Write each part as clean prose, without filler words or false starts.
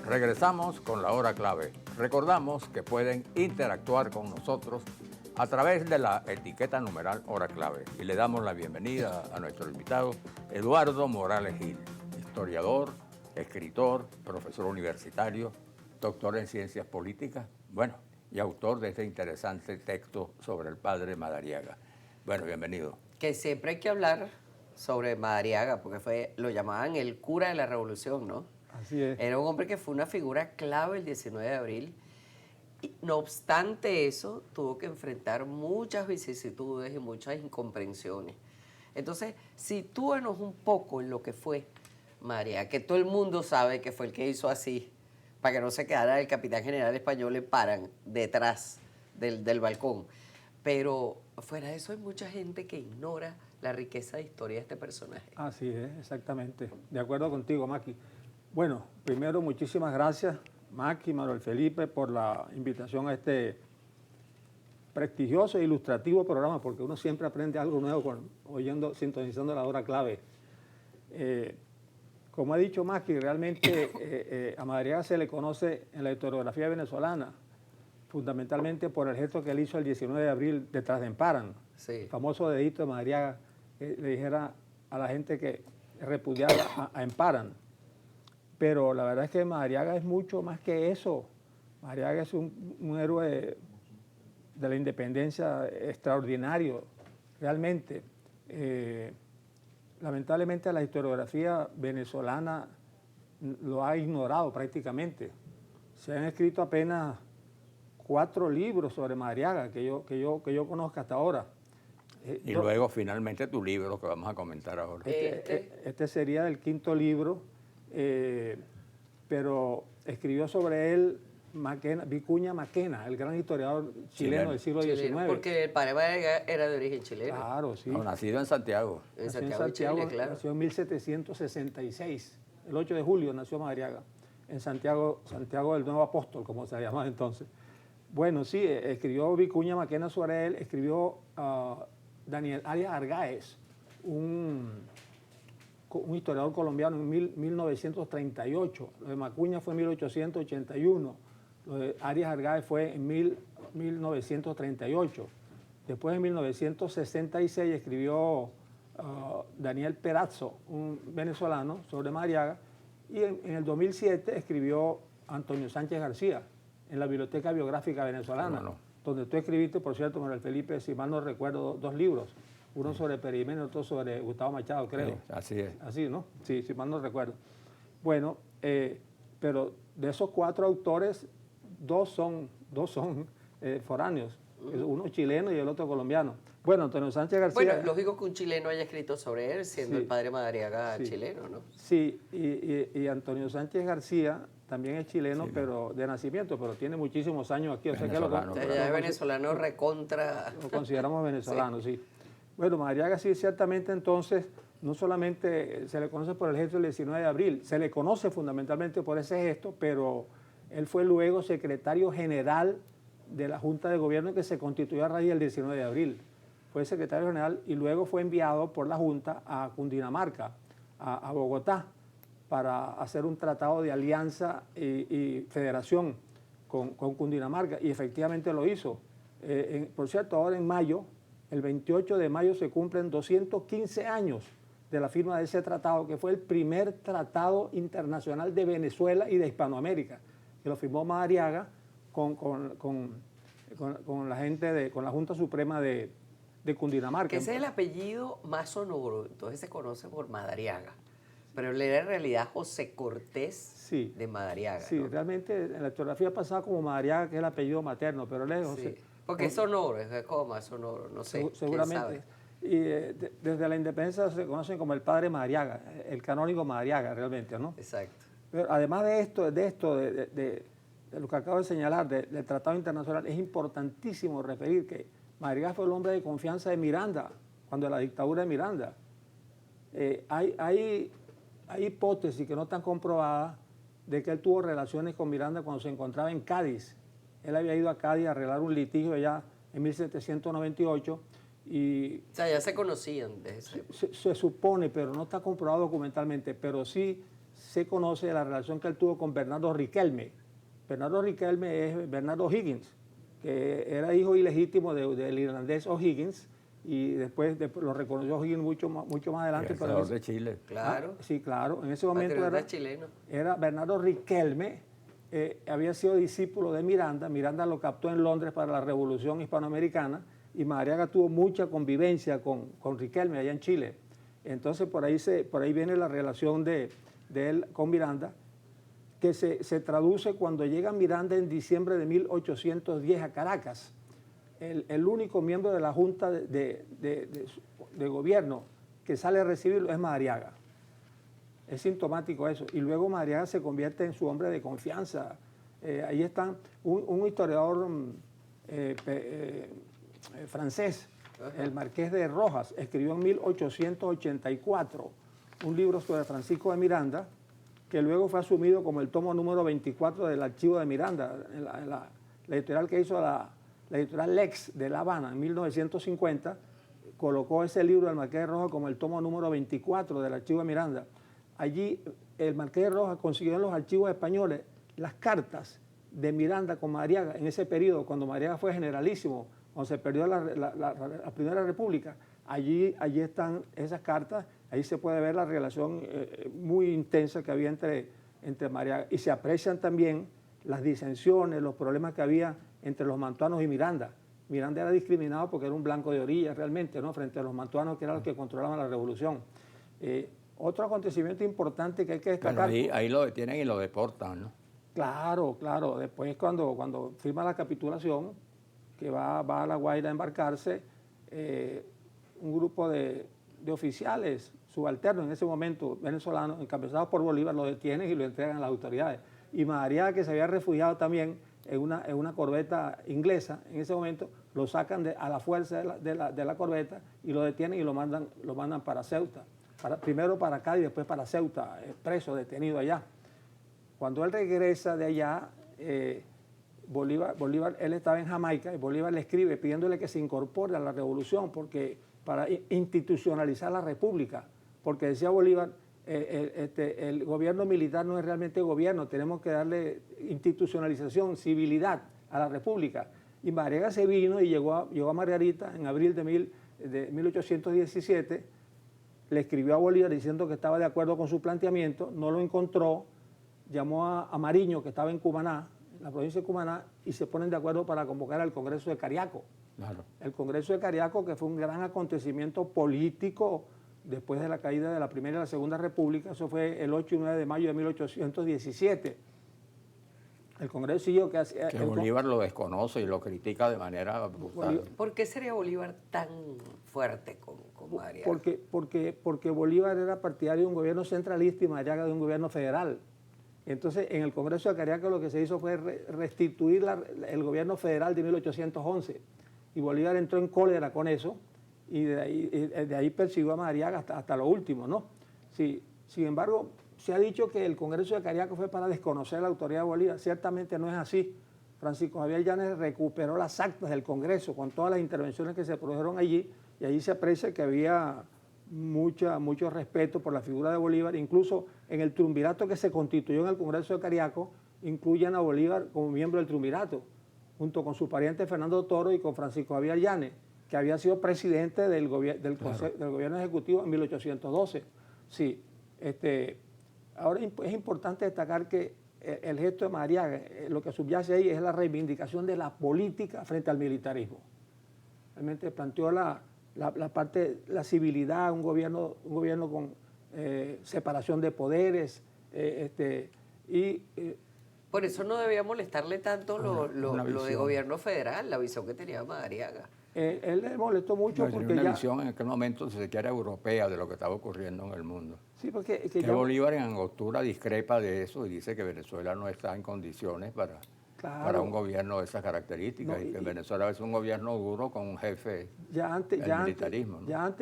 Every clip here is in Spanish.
Regresamos con la hora clave. Recordamos que pueden interactuar con nosotros a través de la etiqueta numeral hora clave. Y le damos la bienvenida a nuestro invitado, Eduardo Morales Gil, historiador, escritor, profesor universitario, doctor en ciencias políticas, bueno, y autor de este interesante texto sobre el padre Madariaga. Bueno, bienvenido. Que siempre hay que hablar sobre Madariaga, porque lo llamaban el cura de la revolución, ¿no? Así es. Era un hombre que fue una figura clave el 19 de abril. Y, no obstante eso, tuvo que enfrentar muchas vicisitudes y muchas incomprensiones. Entonces, sitúanos un poco en lo que fue Madariaga, que todo el mundo sabe que fue el que hizo así, para que no se quedara el capitán general español en Paran, detrás del balcón. Pero fuera de eso hay mucha gente que ignora la riqueza de historia de este personaje. Así es, exactamente. De acuerdo contigo, Maki. Bueno, primero muchísimas gracias, Maki, Manuel Felipe, por la invitación a este prestigioso e ilustrativo programa, porque uno siempre aprende algo nuevo sintonizando la hora clave. Como ha dicho Maki, realmente a Madariaga se le conoce en la historiografía venezolana fundamentalmente por el gesto que él hizo el 19 de abril detrás de Emparan. Sí. El famoso dedito de Madariaga que le dijera a la gente que repudiara a Emparan. Pero la verdad es que Madariaga es mucho más que eso. Madariaga es un héroe de la independencia extraordinario, realmente. Lamentablemente la historiografía venezolana lo ha ignorado prácticamente. Se han escrito apenas 4 libros sobre Madariaga que yo conozca hasta ahora. Y luego finalmente tu libro que vamos a comentar ahora. Este sería el 5º libro, pero escribió sobre él Vicuña Maquena, el gran historiador chileno del siglo XIX. Porque el padre Madariaga era de origen chileno. Claro, sí. No, nacido en Santiago. En Santiago, Chile, claro. Nació en 1766, el 8 de julio nació Madariaga, en Santiago del Nuevo Apóstol, como se llamaba entonces. Bueno, sí, escribió Vicuña Maquena sobre él, escribió Daniel Arias Argáez, un historiador colombiano en 1938. Lo de Macuña fue en 1881. Lo de Arias Argáez fue en 1938. Después, en 1966, escribió Daniel Perazzo, un venezolano, sobre Madariaga. Y en el 2007 escribió Antonio Sánchez García, en la Biblioteca Biográfica Venezolana, donde tú escribiste, por cierto, Manuel Felipe, si mal no recuerdo, 2 libros. Uno sobre Perimen y otro sobre Gustavo Machado, creo. Sí, así es. Así, ¿no? Sí, si mal no recuerdo. Bueno, pero de esos 4 autores, dos son foráneos. Uno chileno y el otro colombiano. Bueno, Antonio Sánchez García... Bueno, es lógico que un chileno haya escrito sobre él, siendo el padre Madariaga chileno, ¿no? Sí, y Antonio Sánchez García también es chileno, sí, pero de nacimiento, pero tiene muchísimos años aquí. O sea que es venezolano recontra... Lo consideramos venezolano, sí. Bueno, Madariaga sí, ciertamente entonces, no solamente se le conoce por el gesto del 19 de abril, se le conoce fundamentalmente por ese gesto, pero él fue luego secretario general de la Junta de Gobierno que se constituyó a raíz del 19 de abril. Fue secretario general y luego fue enviado por la Junta a Cundinamarca, a Bogotá, para hacer un tratado de alianza y federación con Cundinamarca, y efectivamente lo hizo. Por cierto, ahora en mayo, el 28 de mayo, se cumplen 215 años de la firma de ese tratado, que fue el primer tratado internacional de Venezuela y de Hispanoamérica, que lo firmó Madariaga con la gente con la Junta Suprema de Cundinamarca. Que ese es el apellido más sonoro, entonces se conoce por Madariaga. Pero él era en realidad José Cortés de Madariaga. Sí, ¿no? Realmente en la historiografía pasaba como Madariaga, que es el apellido materno, pero él es José. Sí, porque es sonoro, es como más sonoro, no sé. Seguramente. Y desde la independencia se conocen como el padre Madariaga, el canónigo Madariaga, realmente, ¿no? Exacto. Pero además de lo que acabo de señalar, del Tratado Internacional, es importantísimo referir que Madariaga fue el hombre de confianza de Miranda, cuando la dictadura de Miranda. Hay hipótesis que no están comprobadas de que él tuvo relaciones con Miranda cuando se encontraba en Cádiz. Él había ido a Cádiz a arreglar un litigio allá en 1798 y... O sea, ya se conocían desde ese... Se supone, pero no está comprobado documentalmente, pero sí se conoce de la relación que él tuvo con Bernardo Riquelme. Bernardo Riquelme es Bernardo O'Higgins, que era hijo ilegítimo del irlandés O'Higgins, y después lo reconoció O'Higgins mucho más adelante. El creador de Chile. Claro. Sí, claro. En ese momento Patriota chileno. era Bernardo Riquelme, había sido discípulo de Miranda. Miranda lo captó en Londres para la Revolución Hispanoamericana, y Madariaga tuvo mucha convivencia con Riquelme allá en Chile. Entonces por ahí viene la relación de él con Miranda, que se traduce cuando llega Miranda en diciembre de 1810 a Caracas. El único miembro de la Junta de Gobierno que sale a recibirlo es Madariaga. Es sintomático eso. Y luego Madariaga se convierte en su hombre de confianza. Ahí está un historiador francés, el Marqués de Rojas, escribió en 1884 un libro sobre Francisco de Miranda, que luego fue asumido como el tomo número 24 del archivo de Miranda, la editorial que hizo la editorial Lex de La Habana en 1950, colocó ese libro del Marqués de Rojas como el tomo número 24 del archivo de Miranda. Allí el Marqués de Rojas consiguió en los archivos españoles las cartas de Miranda con Madariaga en ese periodo, cuando Madariaga fue generalísimo, cuando se perdió la Primera República. Allí están esas cartas, ahí se puede ver la relación muy intensa que había entre Madariaga, y se aprecian también las disensiones, los problemas que había entre los mantuanos y Miranda. Miranda era discriminado porque era un blanco de orilla realmente, ¿no?, frente a los mantuanos, que eran los que controlaban la revolución. Otro acontecimiento importante que hay que destacar... Pero ahí lo detienen y lo deportan, ¿no? Claro. Después cuando firma la capitulación, que va a La Guaira a embarcarse, un grupo de oficiales subalternos en ese momento, venezolanos, encabezados por Bolívar, lo detienen y lo entregan a las autoridades. Y Madariaga, que se había refugiado también en una corbeta inglesa, en ese momento lo sacan a la fuerza de la corbeta y lo detienen y lo mandan para Ceuta. Primero para acá y después para Ceuta, preso, detenido allá. Cuando él regresa de allá, Bolívar, él estaba en Jamaica, y Bolívar le escribe pidiéndole que se incorpore a la revolución para institucionalizar la república, porque decía Bolívar, el gobierno militar no es realmente gobierno, tenemos que darle institucionalización, civilidad a la república. Y Madariaga se vino y llegó a Margarita en abril de 1817, le escribió a Bolívar diciendo que estaba de acuerdo con su planteamiento, no lo encontró, llamó a Mariño, que estaba en Cumaná, en la provincia de Cumaná, y se ponen de acuerdo para convocar al Congreso de Cariaco. Claro. El Congreso de Cariaco, que fue un gran acontecimiento político después de la caída de la Primera y la Segunda República, eso fue el 8 y 9 de mayo de 1817. El Congreso siguió que hacía... Que Bolívar lo desconoce y lo critica de manera brutal. ¿Por qué sería Bolívar tan fuerte con Madariaga? Porque Bolívar era partidario de un gobierno centralista y Madariaga de un gobierno federal. Entonces, en el Congreso de Cariaco lo que se hizo fue restituir el gobierno federal de 1811. Y Bolívar entró en cólera con eso, y de ahí persiguió a Madariaga hasta lo último, ¿no? Sí, sin embargo, se ha dicho que el Congreso de Cariaco fue para desconocer la autoridad de Bolívar. Ciertamente no es así. Francisco Javier Llanes recuperó las actas del Congreso con todas las intervenciones que se produjeron allí, y allí se aprecia que había mucho respeto por la figura de Bolívar. Incluso en el triunvirato que se constituyó en el Congreso de Cariaco, incluyen a Bolívar como miembro del triunvirato, junto con su pariente Fernando Toro y con Francisco Javier Llanes, que había sido presidente del gobierno ejecutivo en 1812. Sí, ahora es importante destacar que el gesto de Madariaga, lo que subyace ahí es la reivindicación de la política frente al militarismo. Realmente planteó la civilidad, un gobierno con separación de poderes, por eso no debía molestarle tanto lo de gobierno federal, la visión que tenía Madariaga. Él le molestó mucho porque una visión en aquel momento, si se quiere, europea de lo que estaba ocurriendo en el mundo. Sí, porque Bolívar en Angostura discrepa de eso y dice que Venezuela no está en condiciones para un gobierno de esas características, y que Venezuela es un gobierno duro con un jefe del militarismo.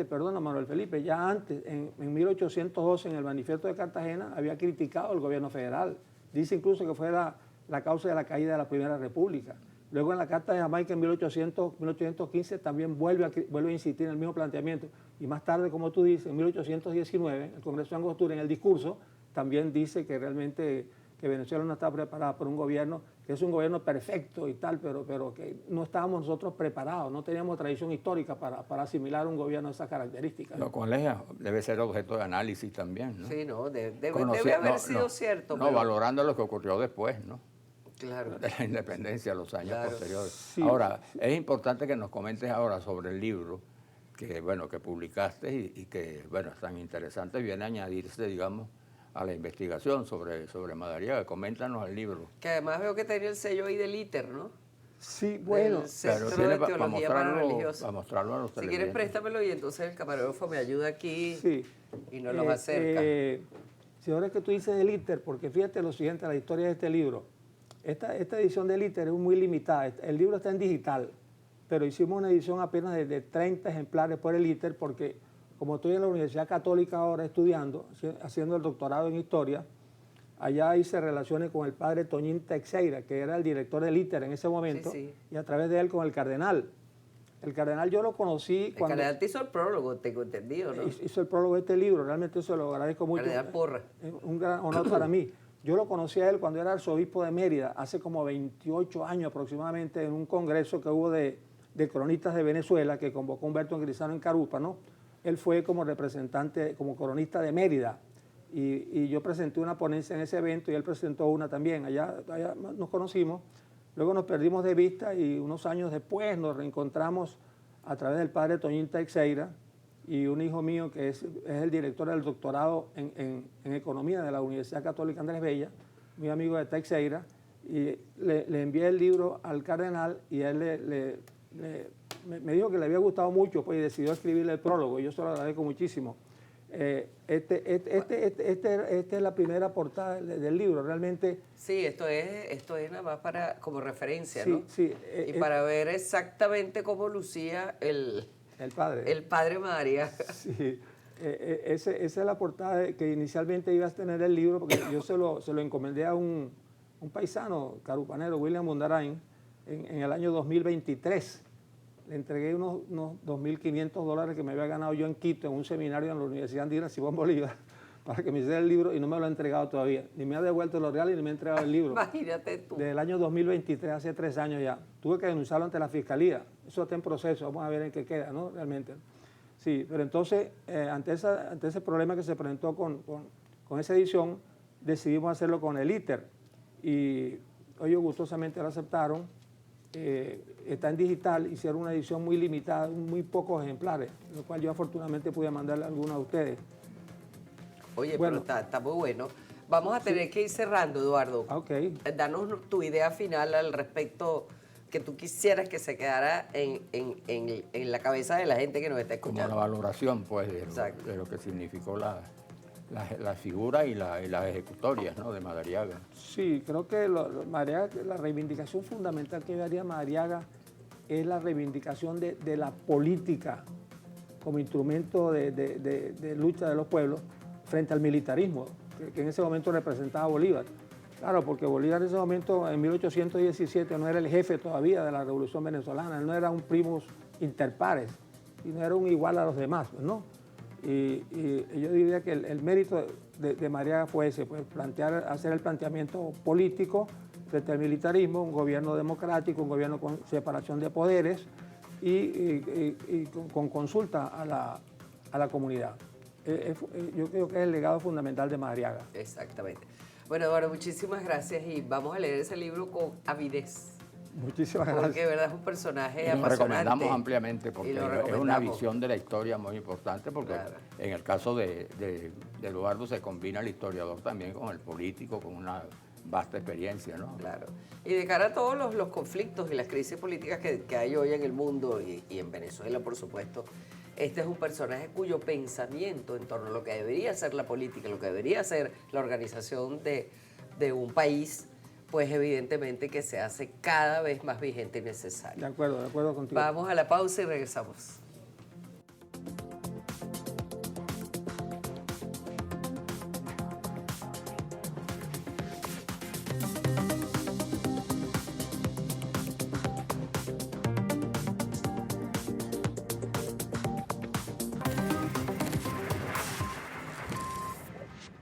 Perdona Manuel Felipe, ya antes, en 1812, en el Manifiesto de Cartagena, había criticado al gobierno federal. Dice incluso que fue la causa de la caída de la Primera República. Luego en la Carta de Jamaica en 1815 también vuelve a insistir en el mismo planteamiento. Y más tarde, como tú dices, en 1819, el Congreso de Angostura, en el discurso, también dice que realmente que Venezuela no está preparada por un gobierno, que es un gobierno perfecto y tal, pero que no estábamos nosotros preparados, no teníamos tradición histórica para asimilar un gobierno de esas características. Lo cual debe ser objeto de análisis también, ¿no? Sí, no, debe haber sido cierto. No, pero- valorando lo que ocurrió después, ¿no? Claro. De la independencia, los años Claro. posteriores. Sí. Ahora, es importante que nos comentes ahora sobre el libro que, bueno, que publicaste y que, bueno, es tan interesante, viene a añadirse, digamos, a la investigación sobre Madariaga. Coméntanos el libro. Que además veo que tenía el sello ahí del ITER, ¿no? Sí, bueno, Del Centro tiene de para Teología para mostrarlo, Religiosos. mostrarlo a los Si quieres, televidentes. préstamelo y entonces el camarógrafo me ayuda aquí sí. y nos los acerca. Si ahora que tú dices del ITER, porque fíjate lo siguiente, la historia de este libro. Esta edición del ITER es muy limitada. El libro está en digital, pero hicimos una edición apenas de 30 ejemplares por el ITER, porque como estoy en la Universidad Católica ahora estudiando, haciendo el doctorado en Historia, allá hice relaciones con el padre Toñín Teixeira, que era el director del ITER en ese momento, Sí, sí. y a través de él con el cardenal. El cardenal yo lo conocí El cuando cardenal te hizo el prólogo, tengo entendido, ¿no? hizo el prólogo de este libro, realmente eso lo agradezco mucho. Cardenal Porra. Es un gran honor para mí. Yo lo conocí a él cuando era arzobispo de Mérida, hace como 28 años aproximadamente, en un congreso que hubo de cronistas de Venezuela que convocó Humberto Grisano en Carúpano. Él fue como representante, como cronista de Mérida. Y yo presenté una ponencia en ese evento y él presentó una también. Allá nos conocimos, luego nos perdimos de vista y unos años después nos reencontramos a través del padre Toñín Teixeira y un hijo mío que es el director del doctorado en Economía de la Universidad Católica Andrés Bello, muy amigo de Teixeira, y le envié el libro al cardenal y él me dijo que le había gustado mucho, pues, y decidió escribirle el prólogo, y yo se lo agradezco muchísimo. Esta es la primera portada del libro, realmente. Sí, esto es nada más para como referencia, Sí, ¿no? sí, Y para ver exactamente cómo lucía el padre María. Sí, esa es la portada que inicialmente ibas a tener el libro, porque yo se lo encomendé a un paisano carupanero, William Mundarain, en el año 2023. Le entregué unos $2.500 que me había ganado yo en Quito, en un seminario en la Universidad Andina Simón Bolívar, para que me hiciera el libro y no me lo ha entregado todavía. Ni me ha devuelto los reales ni me ha entregado el libro. Imagínate tú. Del año 2023, hace 3 años ya. Tuve que denunciarlo ante la Fiscalía. Eso está en proceso, vamos a ver en qué queda, ¿no? Realmente. Sí, pero entonces, ante ese problema que se presentó con esa edición, decidimos hacerlo con el ITER. Y ellos gustosamente lo aceptaron. Está en digital, hicieron una edición muy limitada, muy pocos ejemplares, lo cual yo afortunadamente pude mandarle algunos a ustedes. Oye, Bueno. pero está muy bueno. Vamos a tener que ir cerrando, Eduardo. Ok. Danos tu idea final al respecto que tú quisieras que se quedara en la cabeza de la gente que nos está Como escuchando. la valoración, pues, Exacto. de lo que significó la figura y las ejecutorias, ¿no?, de Madariaga. Sí, creo que la reivindicación fundamental que haría Madariaga es la reivindicación de la política como instrumento de lucha de los pueblos frente al militarismo, que en ese momento representaba a Bolívar. Claro, porque Bolívar en ese momento, en 1817, no era el jefe todavía de la Revolución Venezolana, él no era un primus inter pares, sino era un igual a los demás, ¿no? Y yo diría que el mérito de Madariaga fue ese, pues hacer el planteamiento político frente al militarismo, un gobierno democrático, un gobierno con separación de poderes y con consulta a la comunidad. Yo creo que es el legado fundamental de Madariaga. Exactamente. Bueno, Eduardo, muchísimas gracias y vamos a leer ese libro con avidez. Muchísimas Porque gracias. de verdad es un personaje Y lo apasionante. recomendamos ampliamente porque Y lo es una recomendamos. visión de la historia muy importante porque Claro. en el caso de Eduardo se combina el historiador también con el político, con una vasta experiencia, ¿no? Claro. Y de cara a todos los conflictos y las crisis políticas que hay hoy en el mundo y en Venezuela, por supuesto, este es un personaje cuyo pensamiento en torno a lo que debería ser la política, lo que debería ser la organización de un país, pues evidentemente que se hace cada vez más vigente y necesario. De acuerdo contigo. Vamos a la pausa y regresamos.